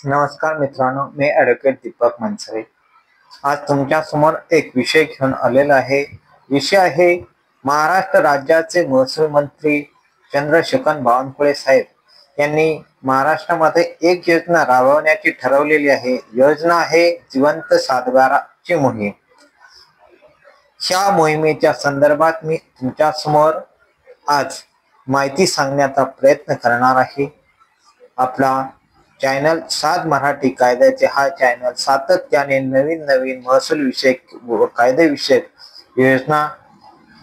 नमस्कार मित्रांनो, मी ॲडव्होकेट दीपक मनसरे. आज तुमच्या समोर एक विषय घेऊन आलेला आहे. विषय आहे महाराष्ट्र राज्याचे महसूल मंत्री चंद्रशेखर बावनकुळे साहेब यांनी महाराष्ट्रामध्ये एक योजना राबवण्याची ठरवलेली आहे. योजना आहे जिवंत सातबाराची मोहीम. ह्या मोहिमेच्या संदर्भात मी तुमच्या समोर आज माहिती सांगण्याचा प्रयत्न करणार आहे. आपला चॅनल सात मराठी कायद्याचे हा चॅनल सातत्याने नवीन महसूल विषयक व कायदेविषयक योजना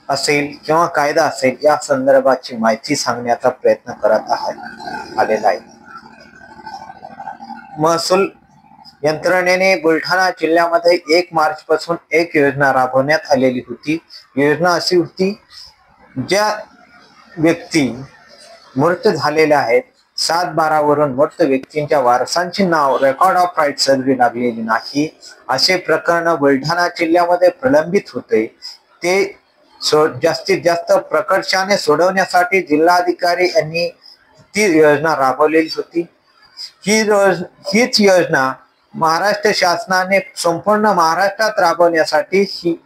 असेल किंवा कायदा असेल या संदर्भाची माहिती सांगण्याचा प्रयत्न करत आलेला आहे. महसूल यंत्रणेने बुलढाणा जिल्ह्यामध्ये 1 मार्च पासून एक योजना राबवण्यात आलेली होती. योजना अशी होती, ज्या व्यक्ती मृत झालेल्या आहेत 7/12 वरून मृत व्यक्तींच्या वारसांची नाव रेकॉर्ड ऑफ राईट सर्व्ही लागलेली नाही असे प्रकरण बुलढाणा जिल्ह्यामध्ये प्रलंबित होते. ते जास्तीत जास्त प्रकर्षाने सोडवण्यासाठी जिल्हाधिकारी यांनी ती योजना राबवलेली होती. हीच योजना महाराष्ट्र शासनाने संपूर्ण महाराष्ट्रात राबवण्यासाठी ही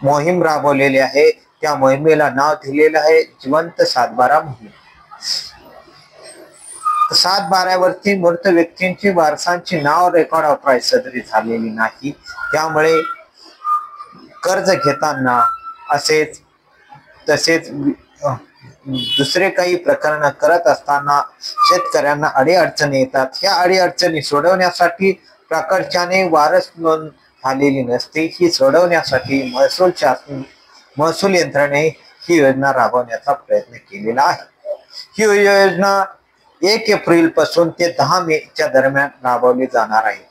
मोहीम राबवलेली आहे. त्या मोहिमेला नाव दिलेलं आहे जिवंत सातबारा मोहीम. 7/12 वरती मृत व्यक्तींची वारसांची नाव रेकॉर्ड ऑफ राईट सर्व्ही झालेली नाही. त्यामुळे कर्ज घेताना तसेच दुसरे काही प्रकरण करत असताना शेतकऱ्यांना अडीअडचणी येतात. ह्या अडीअडचणी सोडवण्यासाठी प्रकर्षाने वारस नोंद झालेली नसते. ही सोडवण्यासाठी महसूल यंत्रणेने ही योजना राबवण्याचा प्रयत्न केलेला आहे. ही योजना 1 एप्रिल पासून ते 10 मेच्या दरम्यान राबवली जाणार आहे.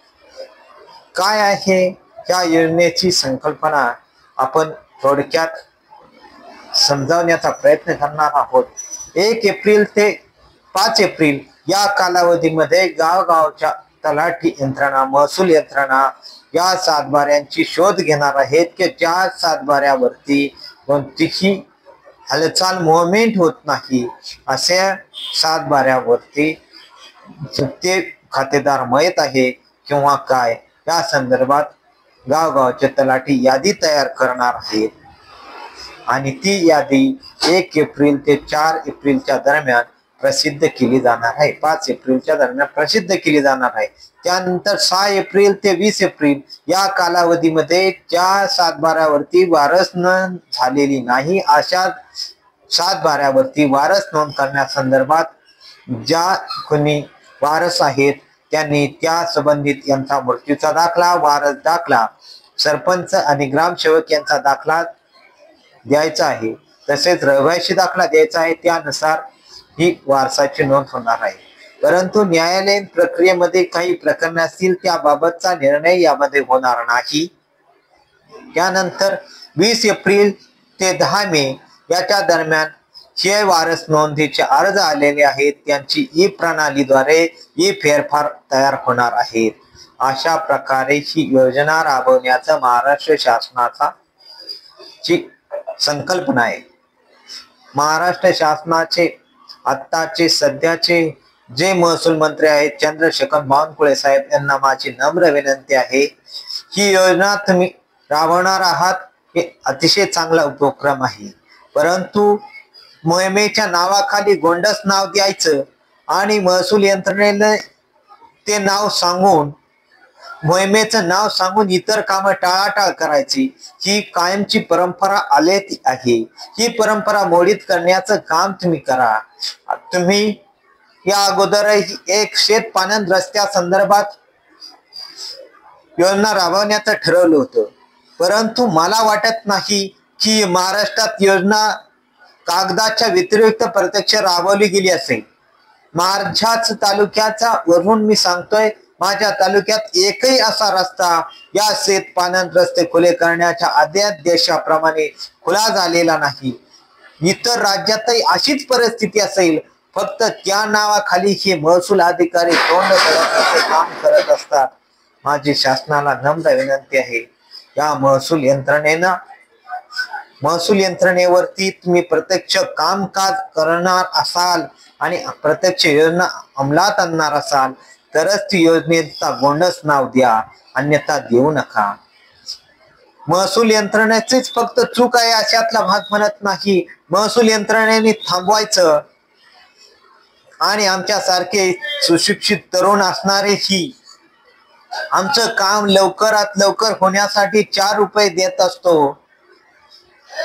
काय आहे या योजनेची संकल्पना आपण थोडक्यात समजावण्याचा प्रयत्न करणार आहोत. 1 एप्रिल ते 5 एप्रिल या कालावधीमध्ये गावगावच्या तलाठी यंत्रणा, महसूल यंत्रणा या सातबाऱ्यांची शोध घेणार आहेत की ज्या सातबाऱ्यावरती कोणतीही हालचाल मुवमेंट होत नाही अशा सातबाऱ्यावरती ते खातेदार मयत आहे किंवा काय या संदर्भात गावगावचे तलाठी यादी तयार करणार आहेत आणि ती यादी 1 एप्रिल ते 4 एप्रिलच्या दरम्यान प्रसिद्ध केली जाणार आहे. 5 एप्रिलच्या दरम्यान प्रसिद्ध केली जाणार आहे. त्यानंतर 6 एप्रिल ते 20 एप्रिल या कालावधीमध्ये ज्या सातबाऱ्यावरती वारस नोंद झालेली नाही अशा सातबाऱ्यावरती वारस नोंद करण्यासंदर्भात ज्या कोणी वारस आहेत त्यांनी त्या संबंधित यांचा मृत्यूचा दाखला, वारस दाखला, सरपंच आणि ग्रामसेवक यांचा दाखला द्यायचा आहे. तसेच रहिवासी दाखला द्यायचा आहे. त्यानुसार ही वारसाची नोंद होणार आहे. परंतु न्यायालयीन प्रक्रियेमध्ये काही प्रकरण असतील त्याबाबतचा निर्णय यामध्ये होणार नाही. त्यानंतर 20 एप्रिल ते 10 मे याच्या दरम्यान जे वारस नोंदीचे अर्ज आलेले आहेत त्यांची ई प्रणालीद्वारे ई फेरफार तयार होणार आहेत. अशा प्रकारे ही योजना राबवण्याचा महाराष्ट्र शासनाचा संकल्पना आहे. महाराष्ट्र शासनाचे आत्ताचे सध्याचे जे महसूल मंत्री आहेत चंद्रशेखर बावनकुळे साहेब यांना माझी नम्र विनंती आहे, ही योजना तुम्ही राबवणार आहात हे अतिशय चांगला उपक्रम आहे. परंतु मोहिमेच्या नावाखाली गोंडस नाव द्यायचं आणि महसूल यंत्रणेने ते नाव सांगून मोहिमेचं नाव सांगून इतर कामं टाळाटाळ करायची ही कायमची परंपरा आलेली आहे. ही परंपरा मोडीत करण्याचं काम तुम्ही करा. तुम्ही या अगोदरही एक शेत पाणंद रस्त्या संदर्भात योजना राबवण्याचं ठरवलं होतं. परंतु मला वाटत नाही की महाराष्ट्रात योजना कागदाच्या व्यतिरिक्त प्रत्यक्ष राबवली गेली असेल. माझ्याच तालुक्याचा वरून मी सांगतोय, माझ्या तालुक्यात एकही असा रस्ता या शेत पाणंद रस्ते खुले करण्याच्या अध्यादेशाप्रमाणे खुला झालेला नाही. इतर राज्यातही अशीच परिस्थिती असेल, फक्त त्या नावाखाली हे महसूल अधिकारी तोंड करत काम करत असतात. माझी शासनाला नम्र विनंती आहे, या महसूल यंत्रणेवरती तुम्ही प्रत्यक्ष कामकाज करणार असाल आणि प्रत्यक्ष योजना अंमलात आणणार असाल तरच ती योजनेचा गोंडस नाव द्या, अन्यथा देऊ नका. महसूल यंत्रणेचीच फक्त चूक आहे अशातला भाग म्हणत नाही. महसूल यंत्रणेने थांबवायचं आणि आमच्यासारखे सुशिक्षित तरुण असणारेही आमचं काम लवकरात लवकर होण्यासाठी 4 रुपये देत असतो.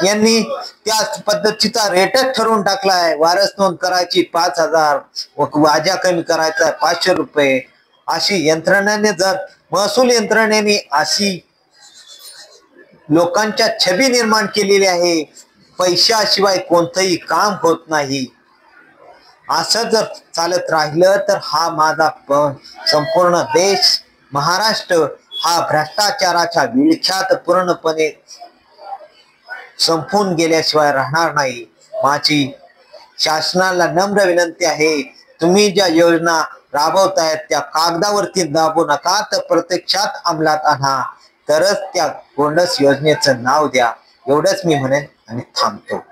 यांनी त्या पद्धतीचा रेटच ठरवून टाकलाय. वारस नोंद करायची 5,000, वाजा कमी करायचा 500 रुपये. अशी यंत्रणेने जर महसूल यंत्रणेने अशी लोकांच्या छबी निर्माण केलेली आहे, पैशाशिवाय कोणतंही काम होत नाही. असं जर चालत राहिलं तर हा माझा संपूर्ण देश महाराष्ट्र हा भ्रष्टाचाराच्या विळख्यात पूर्णपणे संपून गेल्याशिवाय राहणार नाही. माझी शासनाला नम्र विनंती आहे, तुम्ही ज्या योजना राबवतायत त्या कागदावरती दाबू नका, तर प्रत्यक्षात अंमलात आणा. तरच त्या गोंडस योजनेचं नाव द्या. एवढंच मी म्हणेन आणि थांबतो.